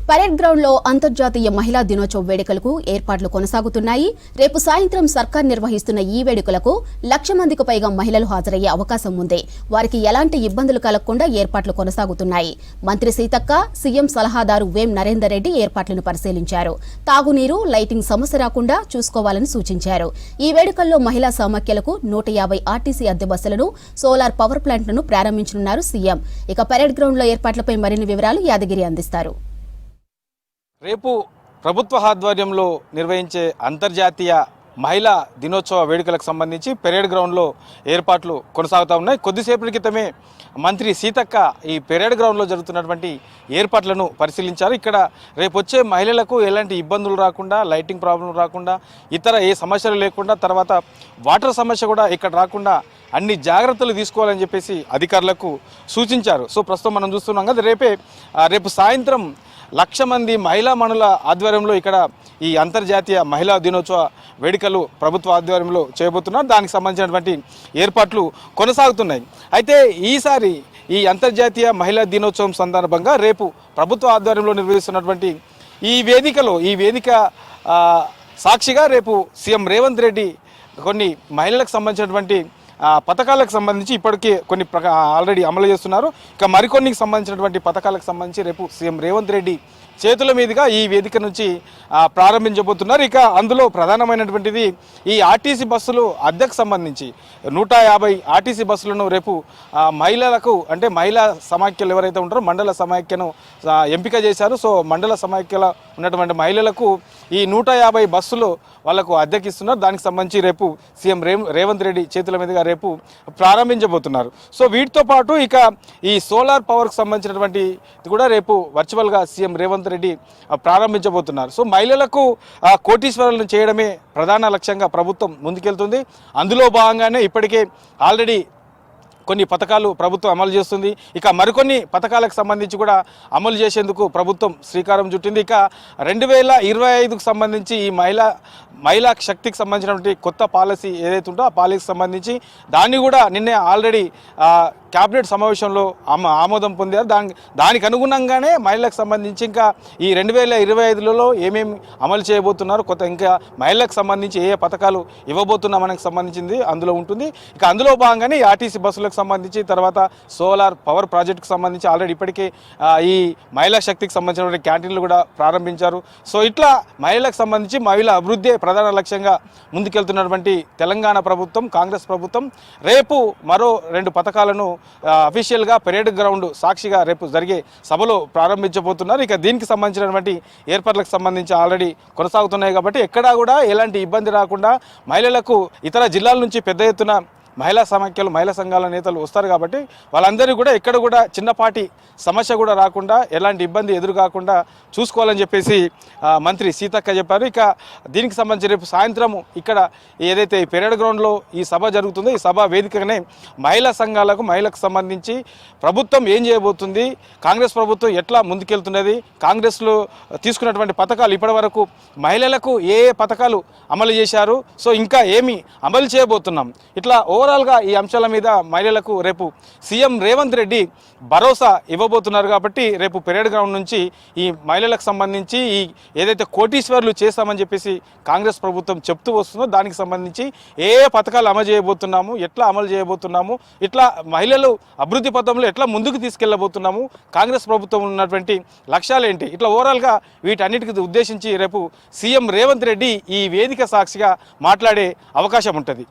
Parade ground లో అంతర్జాతీయ మహిళా దినోత్సవ వేడుకలకు ఏర్పాట్లు కొనసాగుతున్నాయి. రేపు సాయంత్రం సర్కార్ నిర్వహిస్తున్న ఈ వేడుకలకు 1,00,000 మందికి పైగా మహిళలు హాజరయ్యే అవకాశం ఉంది. వారికి ఎలాంటి ఇబ్బందులు కలగకుండా ఏర్పాట్లు కొనసాగుతున్నాయి. మంత్రి సీతక్క, సీఎం సలహాదారు వేం నరేందర్ రెడ్డి ఏర్పాట్లను పరిశీలించారు. తాగునీరు, లైటింగ్ సమస్య రాకుండా చూసుకోవాలని సూచించారు. ఈ వేడుకల్లో మహిళా సమాఖ్యలకు 150 ఆర్టీసీ అద్దె బస్సులను, సోలార్ పవర్ ప్లాంట్లను ప్రారంభించనున్నారు సీఎం. ఇక పరేడ్ గ్రౌండ్ లో ఏర్పాట్లపై మరిన్ని వివరాలు యాదగిరి అందిస్తారు. రేపు ప్రభుత్వ ఆధ్వర్యంలో నిర్వహించే అంతర్జాతీయ మహిళా దినోత్సవ వేడుకలకు సంబంధించి పెరేడ్ గ్రౌండ్లో ఏర్పాట్లు కొనసాగుతూ ఉన్నాయి. కొద్దిసేపటి క్రితమే మంత్రి సీతక్క ఈ పెరేడ్ గ్రౌండ్లో జరుగుతున్నటువంటి ఏర్పాట్లను పరిశీలించారు. ఇక్కడ రేపు వచ్చే మహిళలకు ఎలాంటి ఇబ్బందులు రాకుండా, లైటింగ్ ప్రాబ్లం రాకుండా, ఇతర ఏ సమస్యలు లేకుండా, తర్వాత వాటర్ సమస్య కూడా ఇక్కడ రాకుండా అన్ని జాగ్రత్తలు తీసుకోవాలని చెప్పేసి అధికారులకు సూచించారు. సో ప్రస్తుతం మనం చూస్తున్నాం కదా, రేపు సాయంత్రం 1,00,000 మంది మహిళా మణుల ఆధ్వర్యంలో ఇక్కడ ఈ అంతర్జాతీయ మహిళా దినోత్సవ వేడుకలు ప్రభుత్వ ఆధ్వర్యంలో చేయబోతున్నారు. దానికి సంబంధించినటువంటి ఏర్పాట్లు కొనసాగుతున్నాయి. అయితే ఈసారి ఈ అంతర్జాతీయ మహిళా దినోత్సవం సందర్భంగా రేపు ప్రభుత్వ ఆధ్వర్యంలో నిర్వహిస్తున్నటువంటి ఈ వేదిక సాక్షిగా రేపు సీఎం రేవంత్ రెడ్డి కొన్ని మహిళలకు సంబంధించినటువంటి పథకాలకు సంబంధించి ఇప్పటికే కొన్ని ఆల్రెడీ అమలు చేస్తున్నారు. ఇక మరికొన్నికి సంబంధించినటువంటి పథకాలకు సంబంధించి రేపు సీఎం రేవంత్ రెడ్డి చేతుల మీదుగా ఈ వేదిక నుంచి ప్రారంభించబోతున్నారు. ఇక అందులో ప్రధానమైనటువంటిది ఈ ఆర్టీసీ బస్సులు అద్దెకు సంబంధించి 150 ఆర్టీసీ బస్సులను రేపు మహిళలకు, అంటే మహిళా సమాఖ్యలు ఎవరైతే ఉంటారో మండల సమాఖ్యను ఎంపిక చేశారు. సో మండల సమాఖ్యలో ఉన్నటువంటి మహిళలకు ఈ 150 బస్సులు వాళ్లకు అద్దెకిస్తున్నారు. దానికి సంబంధించి రేపు సీఎం రేవంత్ రెడ్డి చేతుల మీదుగా రేపు ప్రారంభించబోతున్నారు. సో వీటితో పాటు ఇక ఈ సోలార్ పవర్కి సంబంధించినటువంటి కూడా రేపు వర్చువల్గా సీఎం రేవంత్ రెడ్డి ప్రారంభించబోతున్నారు. సో మహిళలకు కోటీశ్వరులను చేయడమే ప్రధాన లక్ష్యంగా ప్రభుత్వం ముందుకెళ్తుంది. అందులో భాగంగానే ఇప్పటికే ఆల్రెడీ కొన్ని పథకాలు ప్రభుత్వం అమలు చేస్తుంది. ఇక మరికొన్ని పథకాలకు సంబంధించి కూడా అమలు చేసేందుకు ప్రభుత్వం శ్రీకారం చుట్టింది. ఇక 2025కు సంబంధించి ఈ మహిళా శక్తికి సంబంధించినటువంటి కొత్త పాలసీ ఏదైతే ఉందో ఆ పాలసీకి సంబంధించి దాన్ని కూడా నిన్నే ఆల్రెడీ క్యాబినెట్ సమావేశంలో ఆమోదం పొందారు. దానికి అనుగుణంగానే మహిళలకు సంబంధించి ఇంకా ఈ 2025లో ఏమేమి అమలు చేయబోతున్నారు, కొత్త ఇంకా మహిళలకు సంబంధించి ఏ పథకాలు ఇవ్వబోతున్నామనకు సంబంధించింది అందులో ఉంటుంది. ఇక అందులో భాగంగానే ఈ ఆర్టీసీ బస్సులకు సంబంధించి, తర్వాత సోలార్ పవర్ ప్రాజెక్టుకు సంబంధించి ఆల్రెడీ ఇప్పటికే ఈ మహిళా శక్తికి సంబంధించినటువంటి క్యాంటీన్లు కూడా ప్రారంభించారు. సో ఇట్లా మహిళలకు సంబంధించి మహిళా అభివృద్ధి ప్రధాన లక్ష్యంగా ముందుకెళ్తున్నటువంటి తెలంగాణ ప్రభుత్వం, కాంగ్రెస్ ప్రభుత్వం రేపు మరో 2 పథకాలను అఫీషియల్గా పెరేడ్ గ్రౌండ్ సాక్షిగా రేపు జరిగే సభలో ప్రారంభించబోతున్నారు. ఇక దీనికి సంబంధించినటువంటి ఏర్పాట్లకు సంబంధించి ఆల్రెడీ కొనసాగుతున్నాయి కాబట్టి ఎక్కడా కూడా ఎలాంటి ఇబ్బంది రాకుండా మహిళలకు ఇతర జిల్లాల నుంచి పెద్ద ఎత్తున మహిళా సమాఖ్యలు, మహిళా సంఘాల నేతలు వస్తారు కాబట్టి వాళ్ళందరికీ కూడా ఎక్కడ కూడా చిన్నపాటి సమస్య కూడా రాకుండా, ఎలాంటి ఇబ్బంది ఎదురు కాకుండా చూసుకోవాలని చెప్పేసి మంత్రి సీతక్క చెప్పారు. ఇక దీనికి సంబంధించి రేపు సాయంత్రం ఇక్కడ ఏదైతే ఈ పెరేడ్ గ్రౌండ్లో ఈ సభ జరుగుతుందో ఈ సభ వేదికగానే మహిళా సంఘాలకు, మహిళలకు సంబంధించి ప్రభుత్వం ఏం చేయబోతుంది, కాంగ్రెస్ ప్రభుత్వం ఎట్లా ముందుకెళ్తున్నది, కాంగ్రెస్లో తీసుకున్నటువంటి పథకాలు ఇప్పటివరకు మహిళలకు ఏ పథకాలు అమలు చేశారు, సో ఇంకా ఏమి అమలు చేయబోతున్నాం, ఇట్లా ఓవరాల్గా ఈ అంశాల మీద మహిళలకు రేపు సీఎం రేవంత్ రెడ్డి భరోసా ఇవ్వబోతున్నారు. కాబట్టి రేపు పెరేడ్ గ్రౌండ్ నుంచి ఈ మహిళలకు సంబంధించి ఈ ఏదైతే కోటీశ్వర్లు చేస్తామని చెప్పేసి కాంగ్రెస్ ప్రభుత్వం చెప్తూ వస్తుందో దానికి సంబంధించి ఏ పథకాలు అమలు చేయబోతున్నాము, ఎట్లా అమలు చేయబోతున్నాము, ఇట్లా మహిళలు అభివృద్ధి పథంలో ఎట్లా ముందుకు తీసుకెళ్లబోతున్నాము, కాంగ్రెస్ ప్రభుత్వం ఉన్నటువంటి లక్ష్యాలు ఏంటి, ఇట్లా ఓవరాల్గా వీటన్నిటికి ఉద్దేశించి రేపు సీఎం రేవంత్ రెడ్డి ఈ వేదిక సాక్షిగా మాట్లాడే అవకాశం ఉంటుంది.